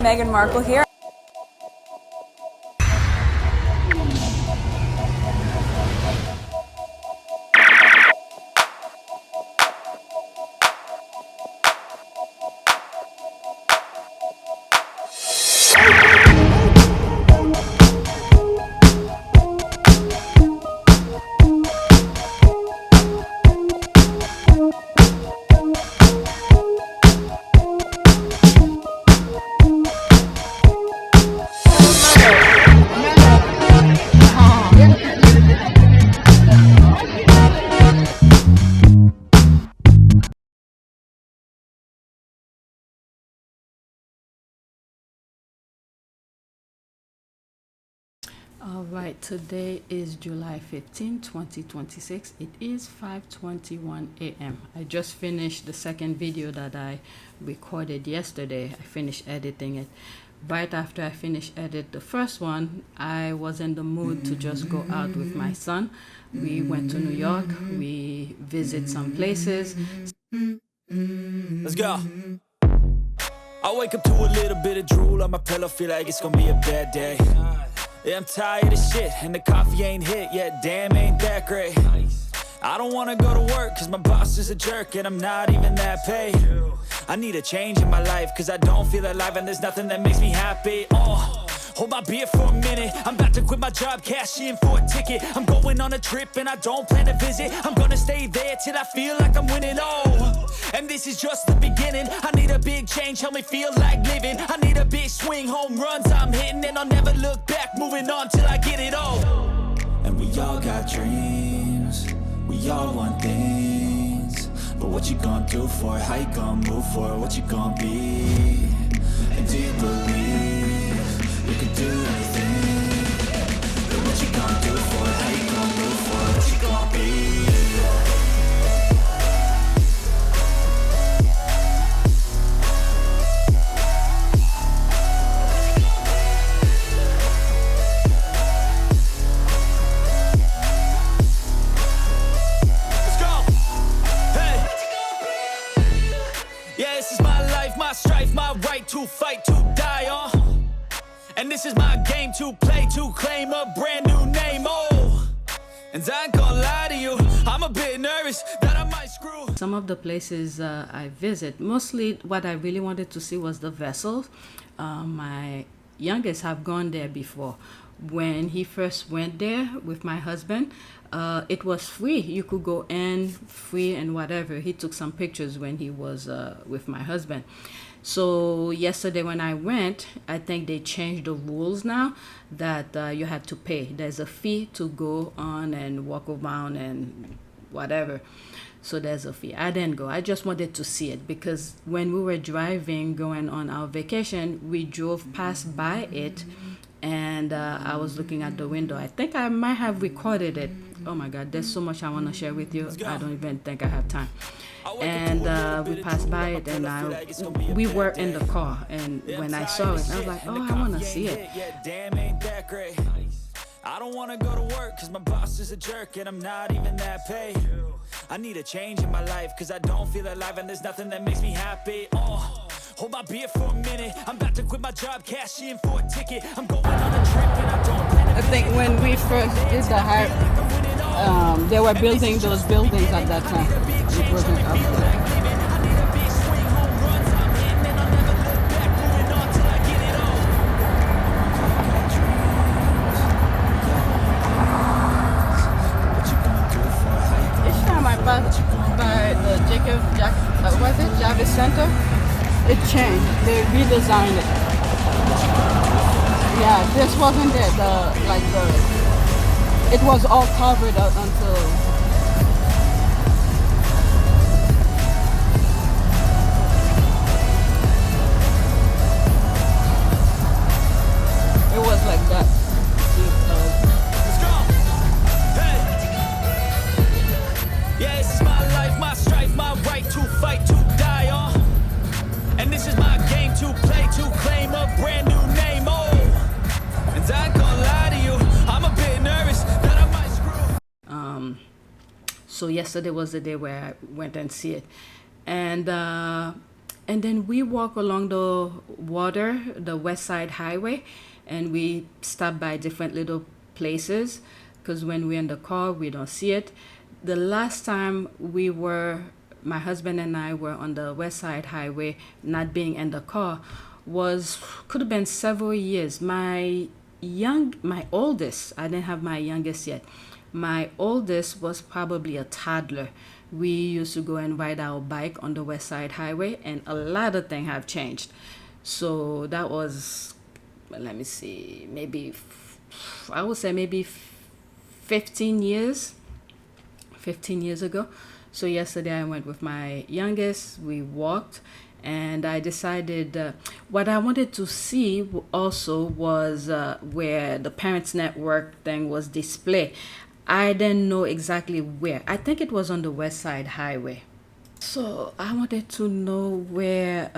Meghan Markle here. All right, today is July 15, 2026. It is 5:21 a.m. I just finished the second video that I recorded yesterday. I finished editing it. Right after I finished edit the first one, I was in the mood to just go out with my son. We went to New York. We visit some places. Let's go. I wake up to a little bit of drool on my pillow, feel like it's gonna be a bad day. Yeah, I'm tired of shit, and the coffee ain't hit yet, damn, ain't that great. I don't wanna go to work, cause my boss is a jerk, and I'm not even that paid. I need a change in my life, cause I don't feel alive, and there's nothing that makes me happy. Hold my beer for a minute, I'm about to quit my job, cash in for a ticket. I'm going on a trip, and I don't plan to visit. I'm gonna stay there till I feel like I'm winning, and this is just the beginning. I need a big change, help me feel like living. I need a big swing, home runs I'm hitting, and I'll never look back, moving on till I get it all. And we all got dreams, we all want things, but what you gonna do for it? How you gonna move for it? What you gonna be? And do you believe you can do anything? But what you gonna do for it? How you gonna move for it? What you gonna be? Strife, my right to fight, to die on. And this is my game to play, to claim a brand new name, and I ain't gonna lie to you, I'm a bit nervous that I might screw. Some of the places I visit, mostly what I really wanted to see was the vessels. My youngest have gone there before. When he first went there with my husband, it was free. You could go in free and whatever. He took some pictures when he was with my husband. So yesterday when I went, I think they changed the rules now that you had to pay. There's a fee to go on and walk around and whatever. So there's a fee. I didn't go. I just wanted to see it because when we were driving, going on our vacation, we drove past by it. And I was looking at the window. I think I might have recorded it. Oh my God, there's so much I want to share with you. I don't even think I have time. And we passed by it, and we were in the car. And when I saw it, I was like, oh, I want to see it. Damn, ain't that great. I don't want to go to work, cause my boss is a jerk, and I'm not even that paid. I need a change in my life, cause I don't feel alive, and there's nothing that makes me happy. Hold my beer for a minute, I'm about to quit my job, cash in for a ticket. I'm going on a trip and I don't plan to. I think when we first did the hype, they were building those buildings at that time. It wasn't up there. Each time I passed by the Jarvis Center, it changed. They redesigned it. Yeah, this wasn't it. It was all covered up until. It was like that. Let's go. Hey. Yeah, this is my life, my strife, my right to fight, to die on. And this is my game to play, to claim a brand new name, and I ain't gonna lie to you, I'm a bit nervous that I might screw. So yesterday was the day where I went and see it, and And then we walk along the water, the West Side Highway, and we stop by different little places because when we're in the car, we don't see it. The last time my husband and I were on the West Side Highway, not being in the car, could have been several years. My oldest, I didn't have my youngest yet. My oldest was probably a toddler. We used to go and ride our bike on the West Side Highway, and a lot of things have changed. So that was, let me see, I would say maybe 15 years ago. So yesterday I went with my youngest, we walked, and I decided what I wanted to see also was where the Parents Network thing was displayed. I didn't know exactly where. I think it was on the West Side Highway. So I wanted to know where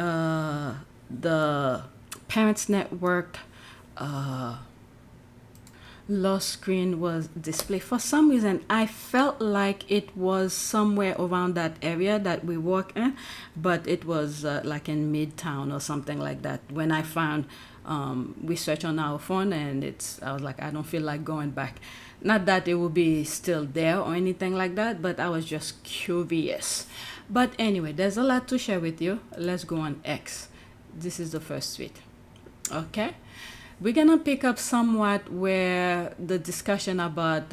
the Parents Network law screen was displayed. For some reason, I felt like it was somewhere around that area that we work in, but it was like in Midtown or something like that. When I found, we searched on our phone, and I was like, I don't feel like going back. Not that it will be still there or anything like that, but I was just curious. But anyway, there's a lot to share with you. Let's go on X. This is the first tweet. Okay. We're gonna pick up somewhat where the discussion about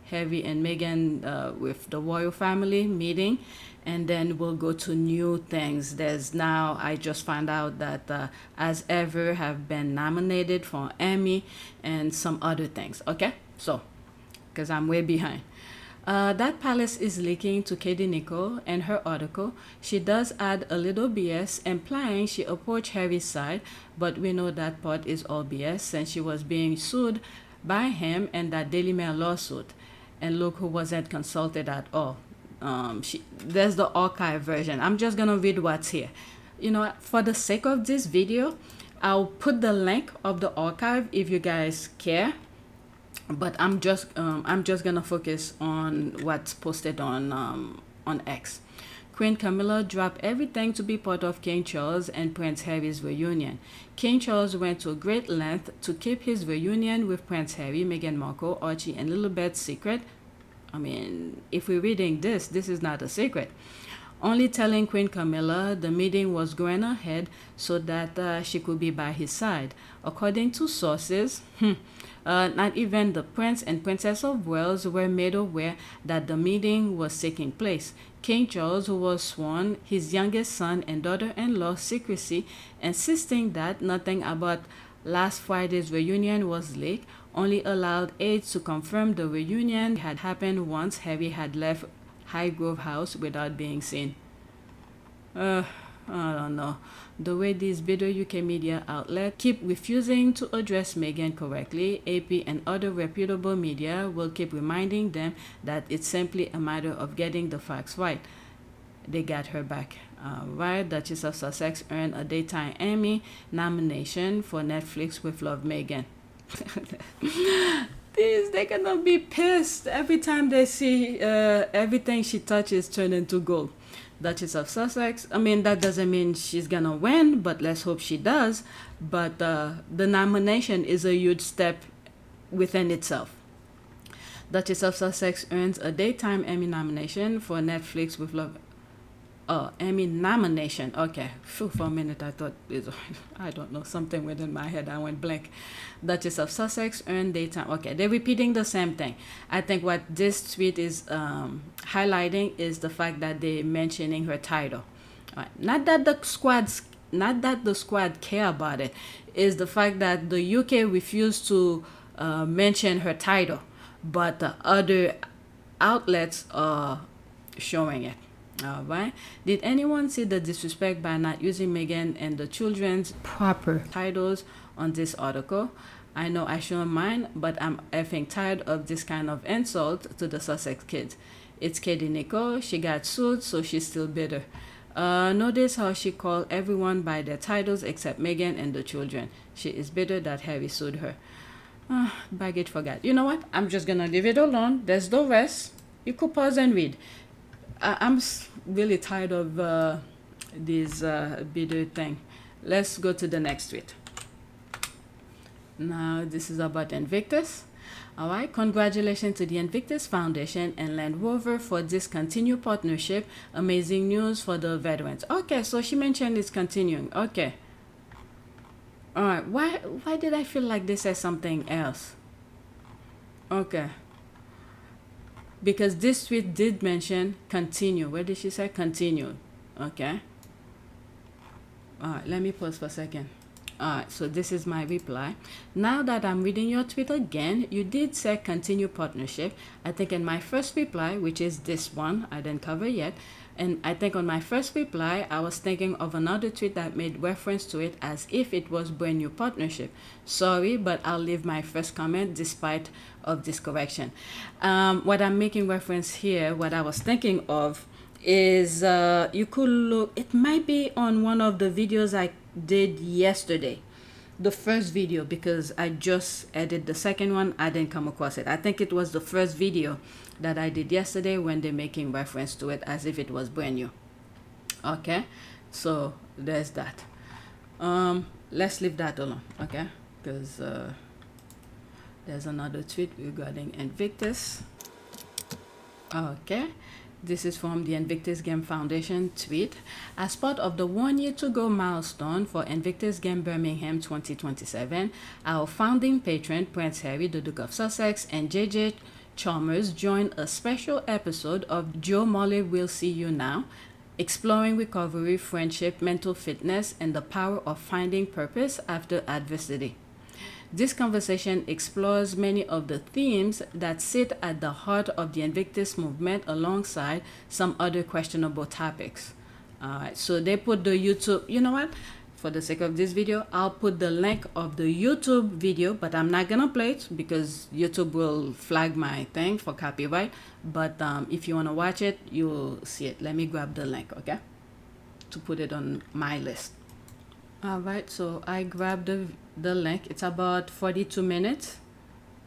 Harry and Meghan with the royal family meeting, and then we'll go to new things. I just found out that As Ever have been nominated for Emmy and some other things. Okay, so because I'm way behind. That palace is leaking to Katie Nicholl and her article. She does add a little BS, implying she approached Harry's side, but we know that part is all BS since she was being sued by him in that Daily Mail lawsuit. And look who wasn't consulted at all. There's the archive version. I'm just gonna read what's here. You know, for the sake of this video, I'll put the link of the archive if you guys care. But I'm just gonna focus on what's posted on X. Queen Camilla dropped everything to be part of King Charles and Prince Harry's reunion. King Charles went to great length to keep his reunion with Prince Harry, Meghan Markle, Archie, and Lilibet secret. I mean, if we're reading this is not a secret. Only telling Queen Camilla the meeting was going ahead so that she could be by his side. According to sources, not even the Prince and Princess of Wales were made aware that the meeting was taking place. King Charles, who was sworn his youngest son and daughter-in-law secrecy, insisting that nothing about last Friday's reunion was leaked, only allowed aides to confirm the reunion had happened once Harry had left Highgrove House without being seen. I don't know. The way these bitter UK media outlets keep refusing to address Meghan correctly, AP and other reputable media will keep reminding them that it's simply a matter of getting the facts right. They got her back. Right, Duchess of Sussex earned a Daytime Emmy nomination for Netflix with Love Meghan. They're gonna be pissed every time they see everything she touches turn into gold. Duchess of Sussex, I mean, that doesn't mean she's gonna win, but let's hope she does. But the nomination is a huge step within itself. Duchess of Sussex earns a Daytime Emmy nomination for Netflix with Love. Oh, Emmy nomination. Okay. Phew, for a minute, I thought, I don't know, something within my head. I went blank. Duchess of Sussex earned daytime. Okay, they're repeating the same thing. I think what this tweet is highlighting is the fact that they're mentioning her title. Not that the squad care about it. Is the fact that the UK refused to mention her title, but the other outlets are showing it. All right. Did anyone see the disrespect by not using Meghan and the children's proper titles on this article? I know I showed mine, but I'm effing tired of this kind of insult to the Sussex kids. It's Katie Nicholl. She got sued, so she's still bitter. Notice how she called everyone by their titles except Meghan and the children. She is bitter that Harry sued her. Baggage forgot. You know what? I'm just gonna leave it alone. There's the rest. You could pause and read. I'm really tired of this video thing. Let's go to the next tweet. Now this is about Invictus. All right, congratulations to the Invictus Foundation and Land Rover for this continued partnership. Amazing news for the veterans. Okay, so she mentioned it's continuing. Okay. All right, why did I feel like this says something else? Okay. Because this tweet did mention continue. Where did she say continue? Okay. All right, let me pause for a second. Alright, so this is my reply. Now that I'm reading your tweet again, you did say continue partnership. I think in my first reply, which is this one, I didn't cover yet, and I think on my first reply, I was thinking of another tweet that made reference to it as if it was brand new partnership. Sorry, but I'll leave my first comment despite of this correction. What I'm making reference here, what I was thinking of, is you could look, it might be on one of the videos I did yesterday, the first video, because I just edited the second one. I didn't come across it. I think it was the first video that I did yesterday when they're making reference to it as if it was brand new. Okay, so there's that. Let's leave that alone, okay, because there's another tweet regarding Invictus. Okay. This is from the Invictus Game Foundation tweet. As part of the 1 year to go milestone for Invictus Game Birmingham 2027, our founding patron, Prince Harry, the Duke of Sussex, and JJ Chalmers joined a special episode of Joe Marley Will See You Now, exploring recovery, friendship, mental fitness, and the power of finding purpose after adversity. This conversation explores many of the themes that sit at the heart of the Invictus movement alongside some other questionable topics. Alright, so they put the YouTube, you know what? For the sake of this video, I'll put the link of the YouTube video, but I'm not gonna play it because YouTube will flag my thing for copyright. But if you wanna watch it, you'll see it. Let me grab the link, okay? To put it on my list. Alright, so I grabbed the link. It's about 42 minutes.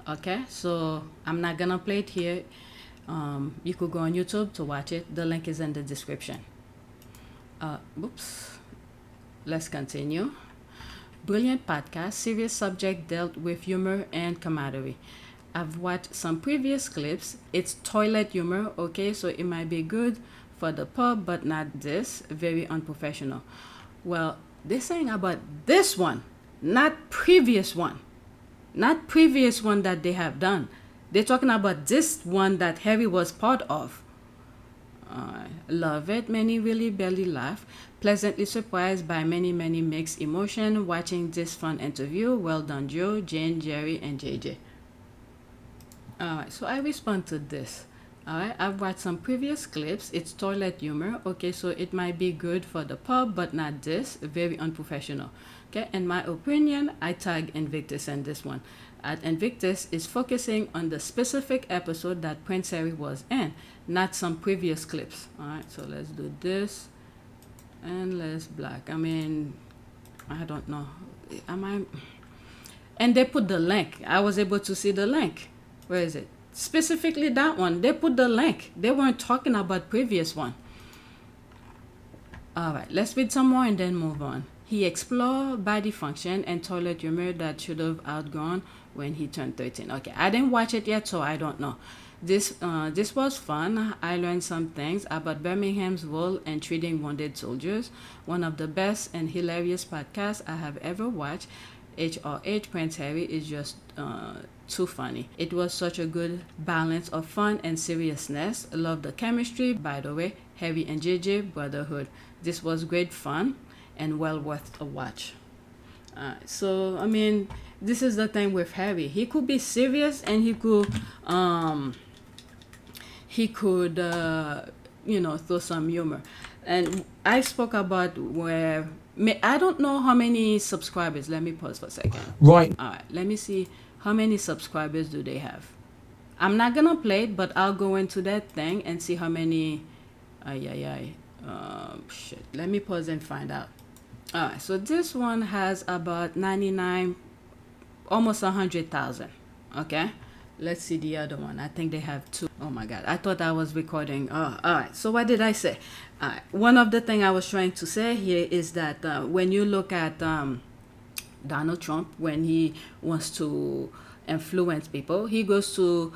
Okay, so I'm not gonna play it here. You could go on YouTube to watch it. The link is in the description. Oops. Let's continue. Brilliant podcast. Serious subject dealt with humor and camaraderie. I've watched some previous clips. It's toilet humor, okay, so it might be good for the pub, but not this. Very unprofessional. Well, they're saying about this one, not previous one. Not previous one that they have done. They're talking about this one that Harry was part of. Love it. Many really barely laugh. Pleasantly surprised by many mixed emotion watching this fun interview. Well done, Joe, Jane, Jerry, and JJ. Alright, so I respond to this. Alright, I've watched some previous clips. It's toilet humor. Okay, so it might be good for the pub, but not this. Very unprofessional. Okay, in my opinion, I tag Invictus in this one. At Invictus is focusing on the specific episode that Prince Harry was in, not some previous clips. Alright, so let's do this. And let's black. I mean, I don't know. Am I? And they put the link. I was able to see the link. Where is it? Specifically that one. They put the link. They weren't talking about previous one. Alright, let's read some more and then move on. He explored body function and toilet humor that should have outgone when he turned 13. Okay, I didn't watch it yet, so I don't know. This was fun. I learned some things about Birmingham's role in treating wounded soldiers. One of the best and hilarious podcasts I have ever watched. HRH Prince Harry is just too funny. It was such a good balance of fun and seriousness. Love the chemistry. By the way, Harry and JJ brotherhood. This was great fun and well worth a watch. So I mean, this is the thing with Harry. He could be serious and he could throw some humor. And I spoke about where I don't know how many subscribers. Let me pause for a second. Right. All right. Let me see how many subscribers do they have. I'm not gonna play it, but I'll go into that thing and see how many. Shit. Let me pause and find out. All right. So this one has about 99, almost 100,000. Okay. Let's see the other one. I think they have 2. Oh my God, I thought I was recording. Oh, all right. So what did I say? One of the things I was trying to say here is that when you look at Donald Trump, when he wants to influence people, he goes to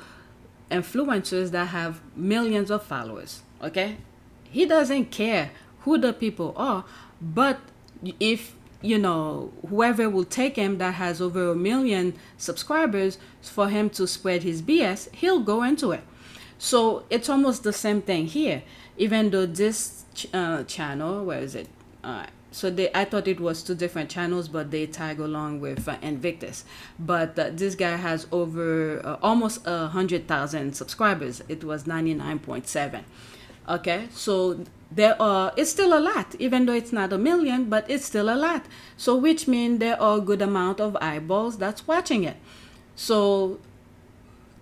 influencers that have millions of followers. Okay, he doesn't care who the people are, but if whoever will take him that has over 1 million subscribers for him to spread his BS, he'll go into it. So it's almost the same thing here, even though this channel, where is it? I thought it was 2 different channels, but they tag along with Invictus. But this guy has over almost 100,000 subscribers. It was 99.7. Okay, so it's still a lot, even though it's not 1 million, but it's still a lot. So which means there are a good amount of eyeballs that's watching it. So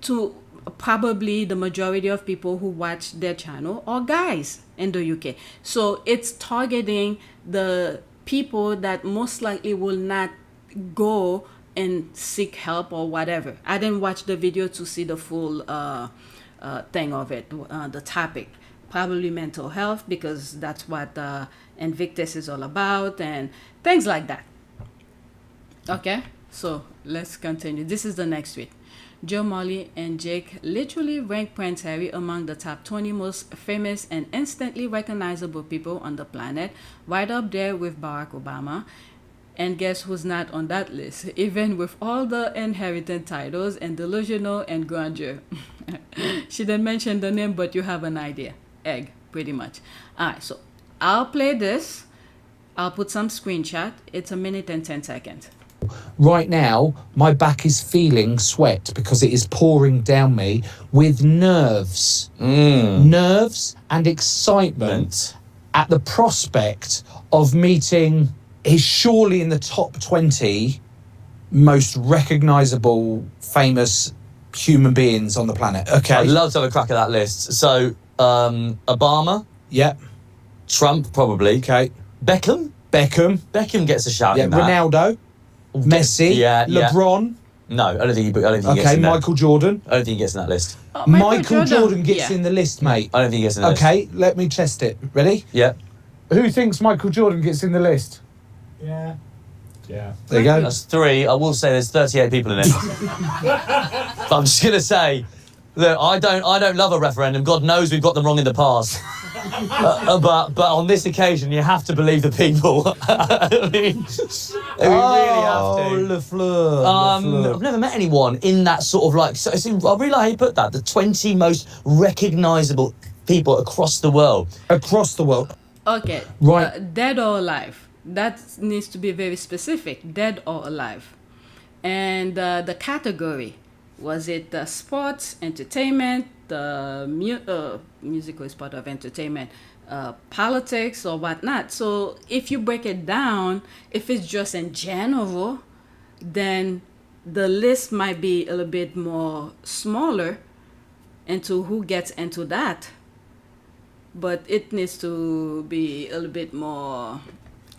to probably the majority of people who watch their channel are guys in the UK. So it's targeting the people that most likely will not go and seek help or whatever. I didn't watch the video to see the full thing of it, the topic. Probably mental health, because that's what Invictus is all about and things like that. Okay, so let's continue. This is the next tweet. Joe, Marler and Jake literally rank Prince Harry among the top 20 most famous and instantly recognizable people on the planet, right up there with Barack Obama. And guess who's not on that list, even with all the inherited titles and delusional and grandeur. She didn't mention the name, but you have an idea. Egg, pretty much. Alright, so I'll play this. I'll put some screenshot. It's 1 minute and 10 seconds. Right now, my back is feeling sweat because it is pouring down me with nerves. Nerves and excitement at the prospect of meeting is surely in the top 20 most recognisable, famous human beings on the planet. Okay. I'd love to have a crack at that list. So, Obama. Yep. Trump, probably. Okay. Beckham gets a shout. Yeah. In that. Ronaldo. Messi. Yeah. LeBron. No, I don't think he gets in Okay, there. Michael Jordan. I don't think he gets in that list. Oh, Michael Jordan gets in the list, mate. I don't think he gets in the list. Okay, let me test it. Ready? Yeah. Who thinks Michael Jordan gets in the list? Yeah. There you go. That's 3. I will say there's 38 people in it. But I'm just going to say, look, I don't love a referendum. God knows we've got them wrong in the past. But on this occasion, you have to believe the people. I mean, we really have to. Lafleur. I've never met anyone in that sort of like. So I really like how you put that. The 20 most recognisable people across the world. Across the world. Okay. Right. Dead or alive. That needs to be very specific. Dead or alive. And the category. Was it sports, entertainment, musical is part of entertainment, politics or whatnot? So if you break it down, if it's just in general, then the list might be a little bit more smaller into who gets into that. But it needs to be a little bit more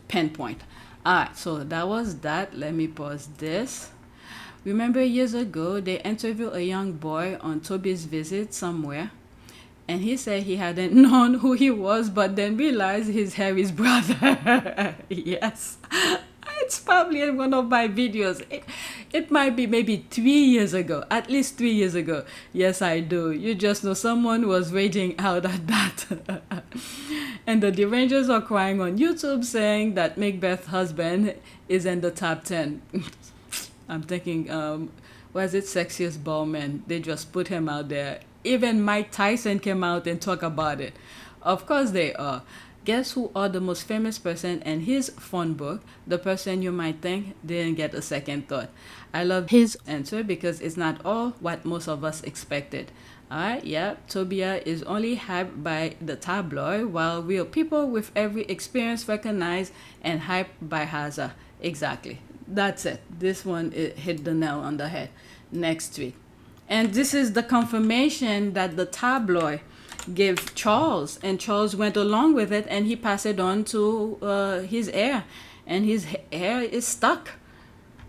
pinpoint. All right, so that was that. Let me pause this. Remember years ago, they interviewed a young boy on Toby's Visit somewhere, and he said he hadn't known who he was, but then realized he's Harry's brother. Yes, it's probably in one of my videos. It might be maybe 3 years ago, at least 3 years ago. Yes, I do. You just know someone was raging out at that. And the Derangers are crying on YouTube saying that Macbeth's husband is in the top 10. I'm thinking, was it Sexiest Ballman? They just put him out there. Even Mike Tyson came out and talked about it. Of course they are. Guess who are the most famous person in his phone book? The person you might think didn't get a second thought. I love his answer because it's not all what most of us expected. Alright, yeah, Tobia is only hyped by the tabloid, while real people with every experience recognize and hyped by Haza. Exactly. That's it. This one, it hit the nail on the head. Next tweet. And this is the confirmation that the tabloid gave Charles, and Charles went along with it, and he passed it on to his heir, and his hair is stuck.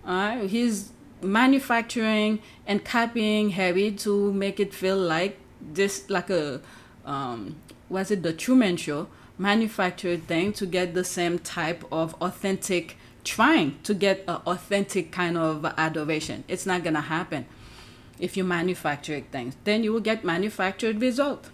He's manufacturing and copying Harry to make it feel like this, like a, was it the Truman Show? Manufactured thing to get the same type of authentic, trying to get an authentic kind of adoration. It's not gonna happen if you manufacture things. Then you will get manufactured result.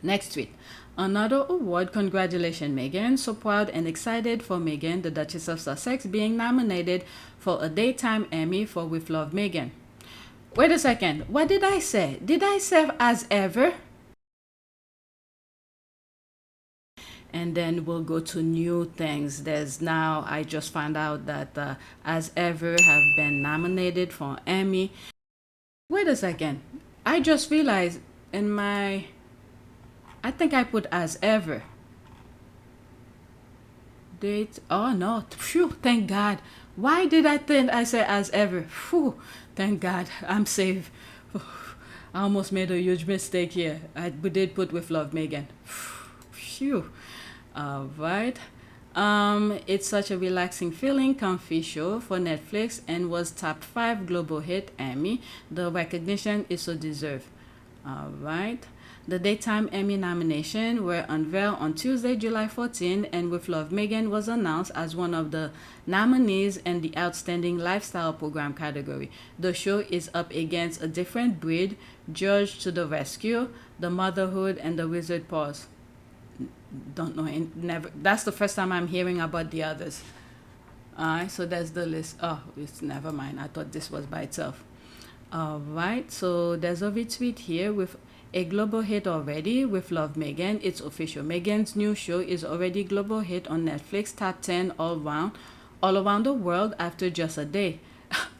Next tweet. Another award. Congratulations, Meghan. So proud and excited for Meghan, the Duchess of Sussex, being nominated for a daytime Emmy for With Love, Meghan. Wait a second. What did I say? Did I say as ever? And then we'll go to new things. There's now, I just found out that As Ever have been nominated for Emmy. Wait a second. I just realized in my, I think I put As Ever. Date, oh no, phew, thank God. Why did I think I said As Ever? Phew, thank God, I'm safe. I almost made a huge mistake here. We did put With Love, Meghan. Phew. All right. It's such a relaxing feeling, comfy show for Netflix and was top 5 global hit Emmy. The recognition is so deserved. All right. The daytime Emmy nominations were unveiled on Tuesday, July 14, and With Love, Meghan was announced as one of the nominees in the Outstanding Lifestyle Program category. The show is up against A Different Breed, Judge to the Rescue, The Motherhood, and The Wizard Pause. Don't know, never. That's the first time I'm hearing about the others. Alright, so that's the list. Oh, it's never mind. I thought this was by itself. Alright, so there's a retweet here with a global hit already. With Love, Meghan. It's official. Meghan's new show is already global hit on Netflix, top 10 all around the world after just a day.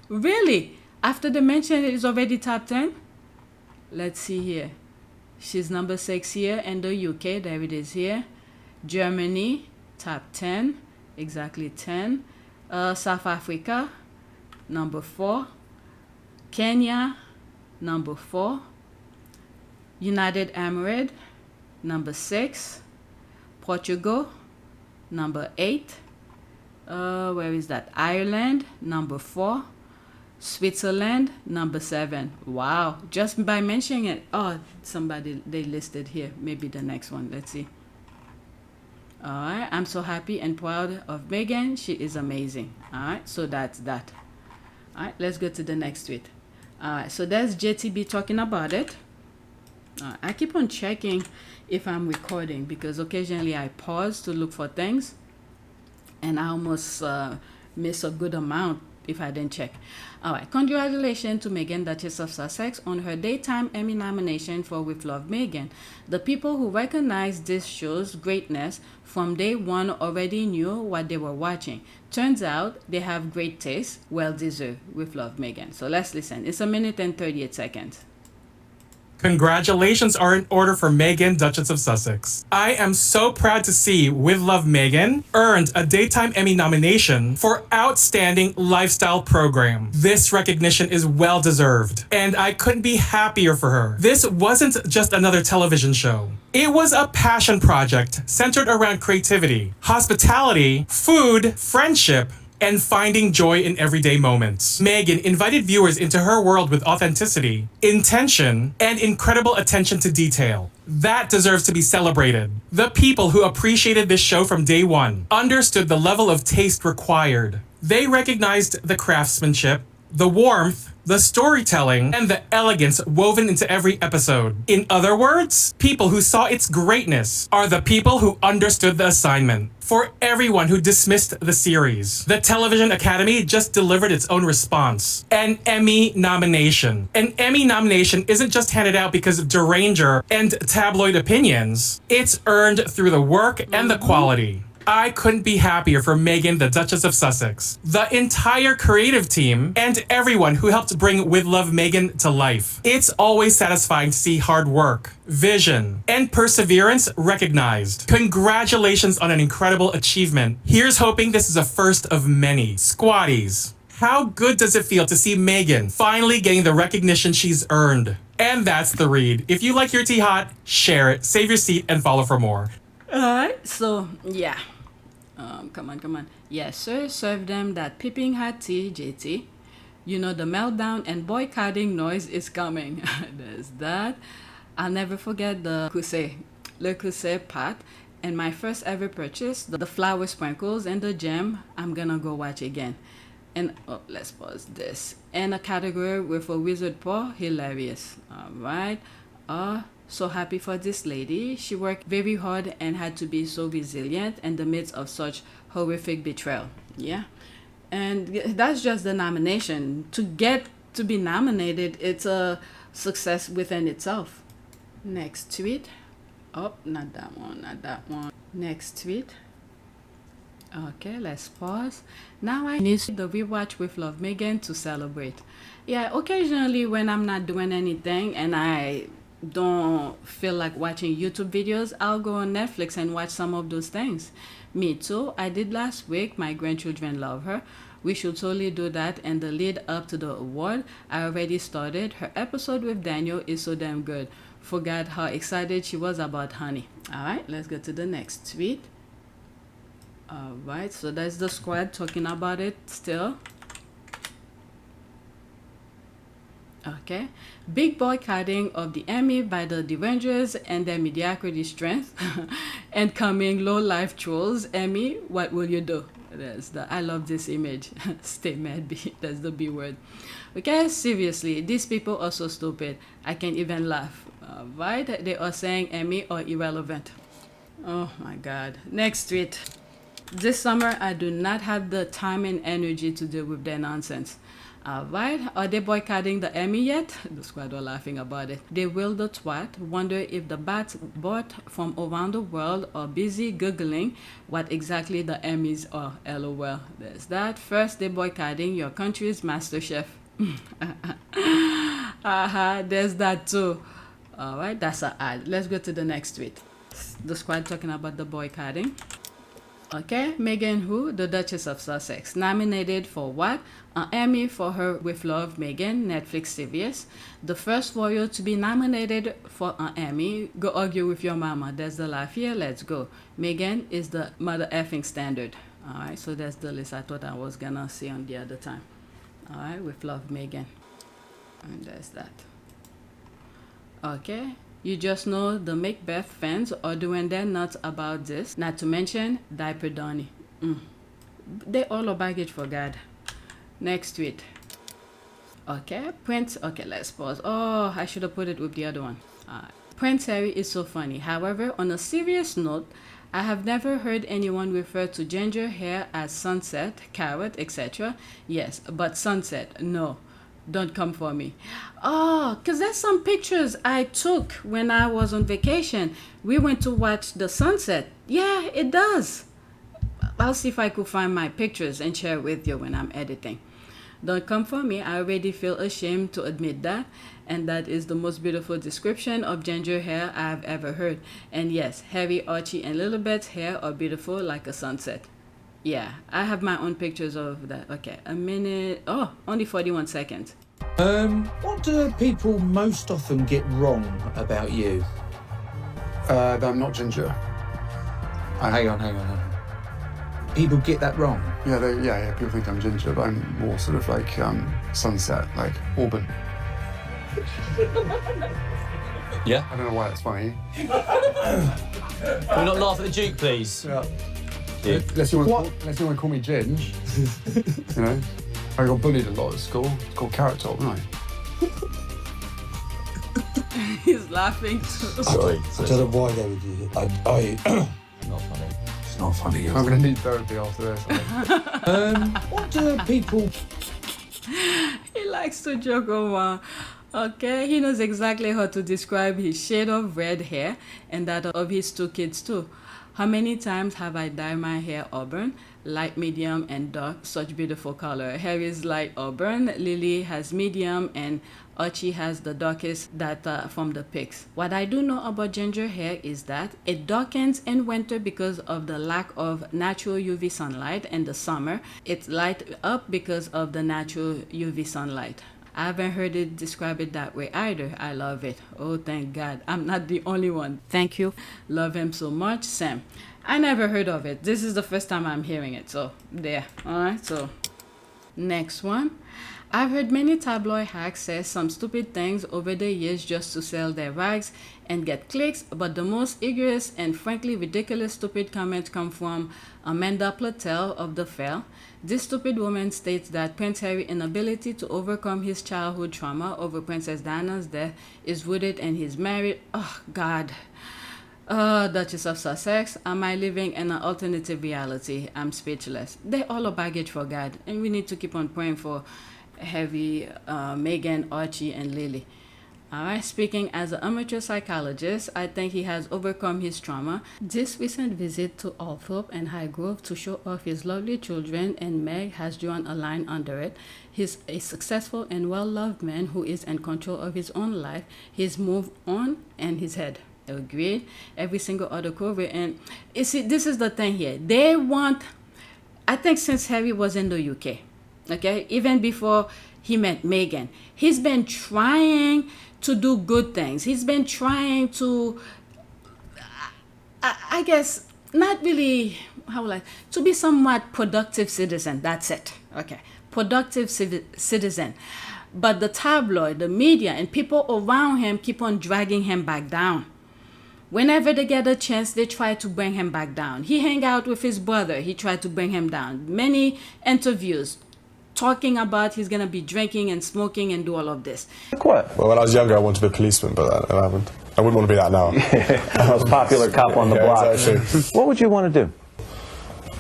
Really? After the mention, it is already top 10? Let's see here. She's number 6 here in the UK. There it is here. Germany, top 10. Exactly 10. South Africa, number 4. Kenya, number 4. United Emirates, number 6. Portugal, number 8. Where is that? Ireland, number 4. Switzerland, number 7. Wow, just by mentioning it. Oh, somebody, they listed here. Maybe the next one. Let's see. All right, I'm so happy and proud of Meghan. She is amazing. All right, so that's that. All right, let's go to the next tweet. All right, so there's JTB talking about it. I keep on checking if I'm recording because occasionally I pause to look for things and I almost miss a good amount if I didn't check. All right, congratulations to Meghan, Duchess of Sussex, on her daytime Emmy nomination for With Love, Meghan. The people who recognized this show's greatness from day one already knew what they were watching. Turns out they have great taste, well deserved. With Love, Meghan. So let's listen. It's 1 minute and 38 seconds. Congratulations are in order for Meghan, Duchess of Sussex. I am so proud to see With Love, Meghan earned a Daytime Emmy nomination for Outstanding Lifestyle Program. This recognition is well deserved, and I couldn't be happier for her. This wasn't just another television show. It was a passion project centered around creativity, hospitality, food, friendship, and finding joy in everyday moments. Meghan invited viewers into her world with authenticity, intention, and incredible attention to detail. That deserves to be celebrated. The people who appreciated this show from day one understood the level of taste required. They recognized the craftsmanship, the warmth, the storytelling, and the elegance woven into every episode. In other words, people who saw its greatness are the people who understood the assignment. For everyone who dismissed the series, the Television Academy just delivered its own response. An Emmy nomination. An Emmy nomination isn't just handed out because of Derangers and tabloid opinions. It's earned through the work and the quality. I couldn't be happier for Meghan, the Duchess of Sussex, the entire creative team, and everyone who helped bring With Love, Meghan to life. It's always satisfying to see hard work, vision, and perseverance recognized. Congratulations on an incredible achievement. Here's hoping this is a first of many. Squatties, how good does it feel to see Meghan finally getting the recognition she's earned? And that's the read. If you like your tea hot, share it, save your seat, and follow for more. Alright, so yeah. Come on. Yes, sir. Serve them that piping hot tea, JT. You know the meltdown and boycotting noise is coming. There's that. I'll never forget the Le Creuset pot, and my first ever purchase, the flower sprinkles and the gem. I'm gonna go watch again. And let's pause this. And a category with a wizard paw, hilarious. All right. So happy for this lady. She worked very hard and had to be so resilient in the midst of such horrific betrayal. Yeah. And that's just the nomination. To get to be nominated, it's a success within itself. Next tweet. Oh, not that one, not that one. Next tweet. Okay, let's pause. Now I need the rewatch with Love Meghan to celebrate. Yeah, occasionally when I'm not doing anything and I don't feel like watching YouTube videos, I'll go on Netflix and watch some of those things. Me too. I did last week. My grandchildren love her. We should totally do that. And the lead up to the award, I already started. Her episode with Daniel is so damn good. Forgot how excited she was about Honey. All right, let's go to the next tweet. All right, so that's the squad talking about it still. Okay, big boycotting of the Emmy by the Derangers and their mediocrity strength, and coming low life trolls. Emmy, what will you do? I love this image. Stay mad, B. That's the B word. Okay, seriously, these people are so stupid. I can't even laugh. Right? They are saying Emmy are irrelevant. Oh my God. Next tweet. This summer, I do not have the time and energy to deal with their nonsense. Right? Are they boycotting the Emmy yet? The squad are laughing about it. They will the twat wonder if the bats bought from around the world are busy Googling what exactly the Emmys are. LOL. There's that. First, they're boycotting your country's master chef. There's that too. Alright, that's an ad. Let's go to the next tweet. The squad talking about the boycotting. Okay, Meghan who? The Duchess of Sussex. Nominated for what? An Emmy for her With Love, Meghan, Netflix series. The first royal to be nominated for an Emmy. Go argue with your mama. There's the laugh here. Let's go. Meghan is the mother effing standard. Alright, so that's the list I thought I was gonna see on the other time. Alright, With Love, Meghan. And there's that. Okay. You just know the Macbeth fans are doing their nuts about this. Not to mention Diaper Donny. They all are baggage for God. Next tweet. Okay, Prince. Okay, let's pause. Oh, I should have put it with the other one. Prince Harry is so funny. However, on a serious note, I have never heard anyone refer to ginger hair as sunset, carrot, etc. Yes, but sunset, no. Don't come for me. Oh, because there's some pictures I took when I was on vacation. We went to watch the sunset. Yeah, it does. I'll see if I could find my pictures and share with you when I'm editing. Don't come for me. I already feel ashamed to admit that. And that is the most beautiful description of ginger hair I've ever heard. And yes, Harry, Archie, and Lilibet's hair are beautiful like a sunset. Yeah, I have my own pictures of that. Okay, a minute. Oh, only 41 seconds. What do people most often get wrong about you? That I'm not ginger. Hang on. People get that wrong? Yeah, people think I'm ginger, but I'm more sort of like sunset, like Auburn. Yeah? I don't know why that's funny. Can we not laugh at the Duke, please? Yeah. Unless you want to call me Ginge. You know? I got bullied a lot at school. It's called Carrot Top, right? He's laughing too. Sorry. I don't know why they would do it. Not funny. It's not funny. I'm going to need therapy after this. What do people... He likes to joke around. Okay, he knows exactly how to describe his shade of red hair and that of his two kids too. How many times have I dyed my hair auburn? Light, medium, and dark. Such beautiful color. Harry's light auburn. Lily has medium, and Archie has the darkest that from the pics. What I do know about ginger hair is that it darkens in winter because of the lack of natural UV sunlight. In the summer, it lights up because of the natural UV sunlight. I haven't heard it describe it that way either. I love it. Oh, thank God. I'm not the only one. Thank you. Love him so much. Sam. I never heard of it. This is the first time I'm hearing it. So, there. Alright, so next one. I've heard many tabloid hacks say some stupid things over the years just to sell their rags and get clicks, but the most egregious and frankly ridiculous stupid comments come from Amanda Platel of The Fair. This stupid woman states that Prince Harry's inability to overcome his childhood trauma over Princess Diana's death is rooted in his marriage. Oh, God. Duchess of Sussex, am I living in an alternative reality? I'm speechless. They're all a baggage for God, and we need to keep on praying for Harry, Meghan, Archie, and Lily. Alright, speaking as an amateur psychologist, I think he has overcome his trauma. This recent visit to Althorpe and Highgrove to show off his lovely children, and Meg has drawn a line under it. He's a successful and well-loved man who is in control of his own life, his move on, and his head. Agreed. Every single article written. You see, this is the thing here. They want, I think since Harry was in the UK, okay, even before he met Meghan, he's been trying to do good things. He's been trying to, I guess, not really, to be somewhat productive citizen. That's it. Okay. Productive citizen. But the tabloid, the media, and people around him keep on dragging him back down. Whenever they get a chance, they try to bring him back down. He hung out with his brother. He tried to bring him down. Many interviews talking about he's going to be drinking and smoking and do all of this. What? Well, when I was younger, I wanted to be a policeman, but that happened. I wouldn't want to be that now. Most popular cop on the block. Exactly. What would you want to do?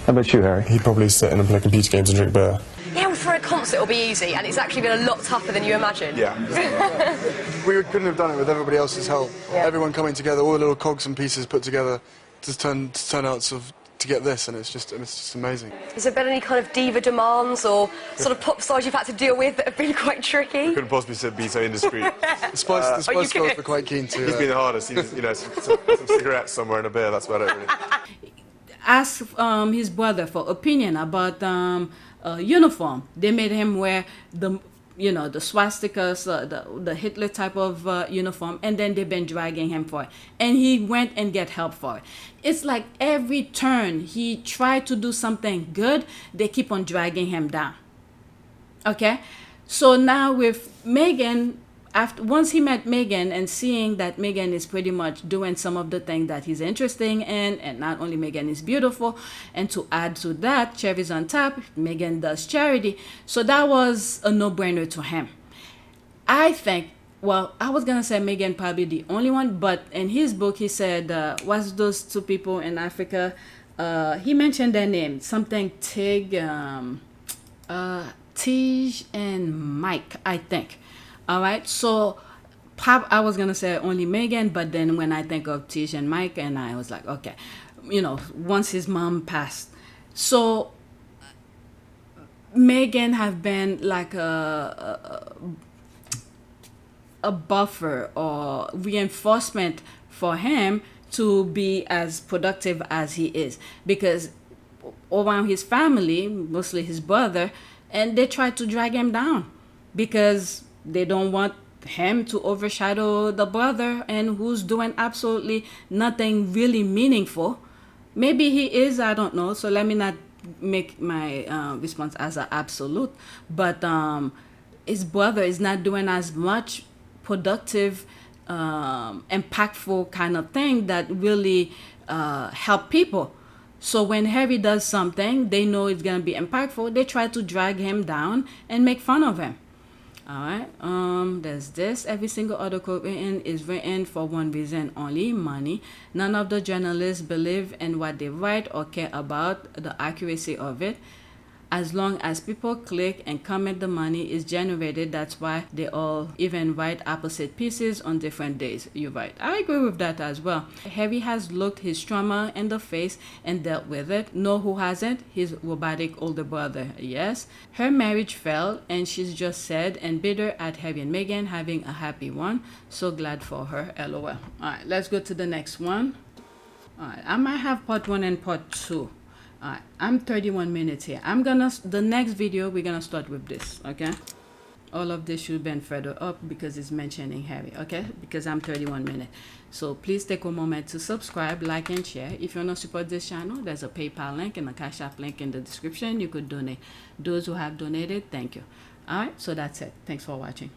How about you, Harry? He'd probably sit in and play computer games and drink beer. Yeah, well, for a concert it'll be easy, and it's actually been a lot tougher than you imagine. Yeah. We couldn't have done it with everybody else's help. Yeah. Everyone coming together, all the little cogs and pieces put together to turn out to get this, and it's just amazing. Has there been any kind of diva demands or sort of pop stars you've had to deal with that have been quite tricky? We couldn't possibly be so indiscreet. The Spice Girls were quite keen to. It's been the hardest. Some cigarettes somewhere and a beer. That's about it, really. Ask his brother for opinion about uniform. They made him wear the swastikas, the Hitler type of uniform, and then they've been dragging him for it. And he went and get help for it. It's like every turn he tried to do something good, they keep on dragging him down. Okay? So now with Meghan, once he met Meghan and seeing that Meghan is pretty much doing some of the things that he's interested in, and not only Meghan is beautiful, and to add to that, cherries on top, Meghan does charity. So that was a no-brainer to him. I think, well, I was going to say Meghan probably the only one, but in his book he said, what's those two people in Africa? He mentioned their name, something Tig and Mike, I think. All right, so I was going to say only Meghan, but then when I think of Tish and Mike, and I was like, okay, once his mom passed. So Meghan have been like a buffer or reinforcement for him to be as productive as he is. Because around his family, mostly his brother, and they try to drag him down because they don't want him to overshadow the brother and who's doing absolutely nothing really meaningful. Maybe he is, I don't know. So let me not make my response as an absolute. But his brother is not doing as much productive, impactful kind of thing that really help people. So when Harry does something, they know it's going to be impactful. They try to drag him down and make fun of him. All right, there's this. Every single article written is written for one reason only, money. None of the journalists believe in what they write or care about the accuracy of it. As long as people click and comment, the money is generated. That's why they all even write opposite pieces on different days. You're right. I agree with that as well. Harry has looked his trauma in the face and dealt with it. Know who hasn't? His robotic older brother. Yes. Her marriage fell and she's just sad and bitter at Harry and Meghan having a happy one. So glad for her. LOL. All right, let's go to the next one. All right, I might have part 1 and part 2. Alright, I'm 31 minutes here. The next video, we're gonna start with this, okay? All of this should be further up because it's mentioning Harry, okay? Because I'm 31 minutes. So please take a moment to subscribe, like, and share. If you want to support this channel, there's a PayPal link and a Cash App link in the description. You could donate. Those who have donated, thank you. All right, so that's it. Thanks for watching.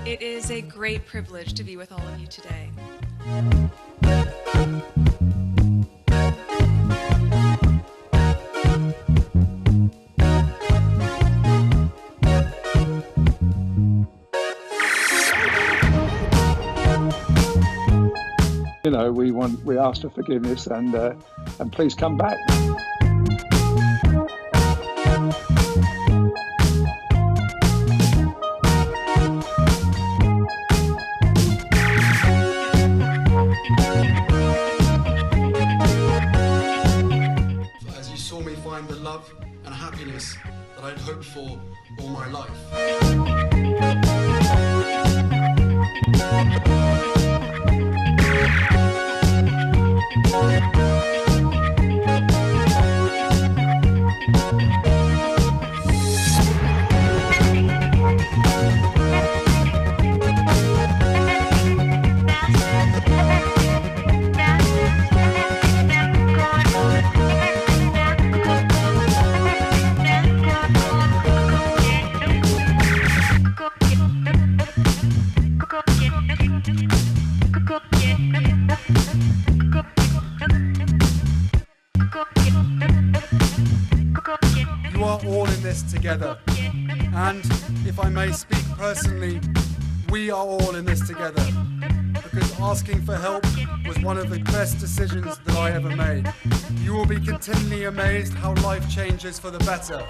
It is a great privilege to be with all of you today. You know, we ask for forgiveness and please come back. As you saw me find the love and happiness that I'd hoped for all my life. You are all in this together, and if I may speak personally, we are all in this together, because asking for help was one of the best decisions that I ever made. You will be continually amazed how life changes for the better.